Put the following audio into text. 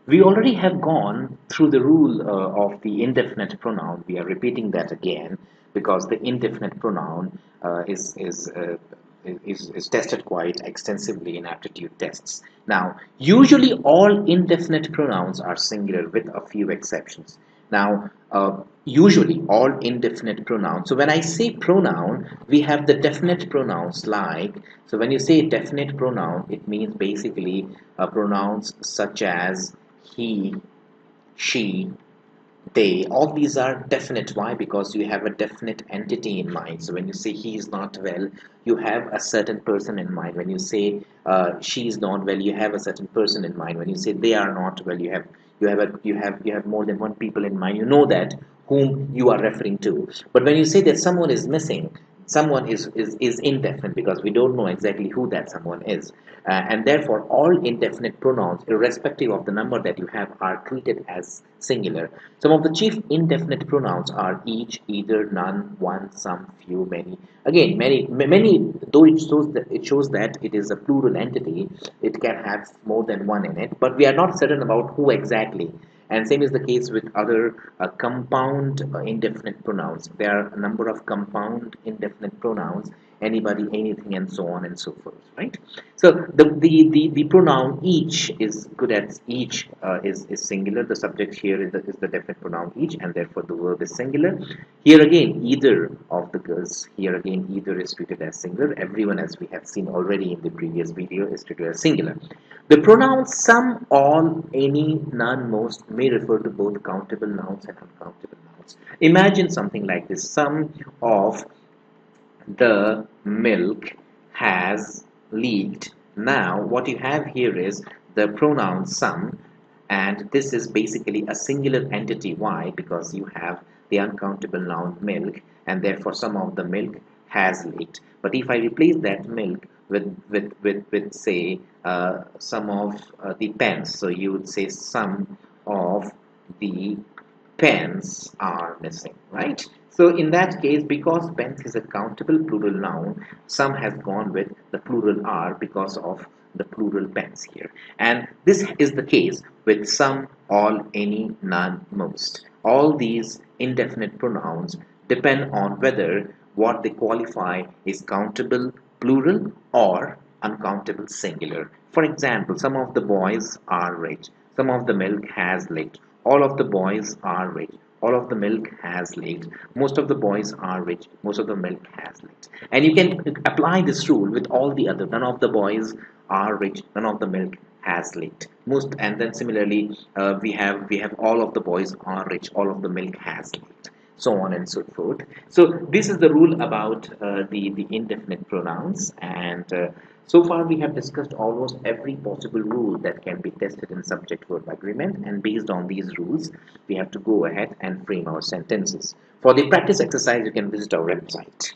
We already have gone through the rule of the indefinite pronoun. We are repeating that again because the indefinite pronoun is tested quite extensively in aptitude tests. Now, usually all indefinite pronouns are singular with a few exceptions. Now, usually all indefinite pronouns. So when I say pronoun, we have the definite pronouns like, so when you say definite pronoun, it means basically pronouns such as he, she, they. All these are definite. Why? Because you have a definite entity in mind. So when you say he is not well, you have a certain person in mind. When you say she is not well, you have a certain person in mind. When you say they are not well, you have more than one people in mind. You know that whom you are referring to. But when you say that someone is missing, someone is indefinite because we don't know exactly who that someone is. And therefore, all indefinite pronouns, irrespective of the number that you have, are treated as singular. Some of the chief indefinite pronouns are each, either, none, one, some, few, many. Again, many, though it shows that it is a plural entity, it can have more than one in it, but we are not certain about who exactly. And same is the case with other compound indefinite pronouns. There are a number of compound indefinite pronouns, anybody, anything, and so on and so forth, right? So the pronoun each is good at each is singular. The subject here is the definite pronoun each, and therefore the verb is singular. Here again, either of the girls, here again, either is treated as singular. Everyone, as we have seen already in the previous video, is treated as singular. The pronouns some, all, any, none, most may refer to both countable nouns and uncountable nouns. Imagine something like this: some of the milk has leaked. Now, what you have here is the pronoun some, and this is basically a singular entity. Why? Because you have the uncountable noun milk, and therefore some of the milk has leaked. But if I replace that milk with say some of the pens, so you would say some of the pens are missing, right? So in that case, because pens is a countable plural noun, some has gone with the plural are because of the plural pens here. And this is the case with some, all, any, none, most. All these indefinite pronouns depend on whether what they qualify is countable plural or uncountable singular. For example, some of the boys are rich. Some of the milk has leaked. All of the boys are rich. All of the milk has leaked. Most of the boys are rich. Most of the milk has leaked. And you can apply this rule with all the other. None of the boys are rich. None of the milk has leaked. Most, and then similarly, we have all of the boys are rich. All of the milk has leaked, so on and so forth. So this is the rule about the indefinite pronouns, and so far we have discussed almost every possible rule that can be tested in subject-verb agreement, and based on these rules, we have to go ahead and frame our sentences. For the practice exercise, you can visit our website.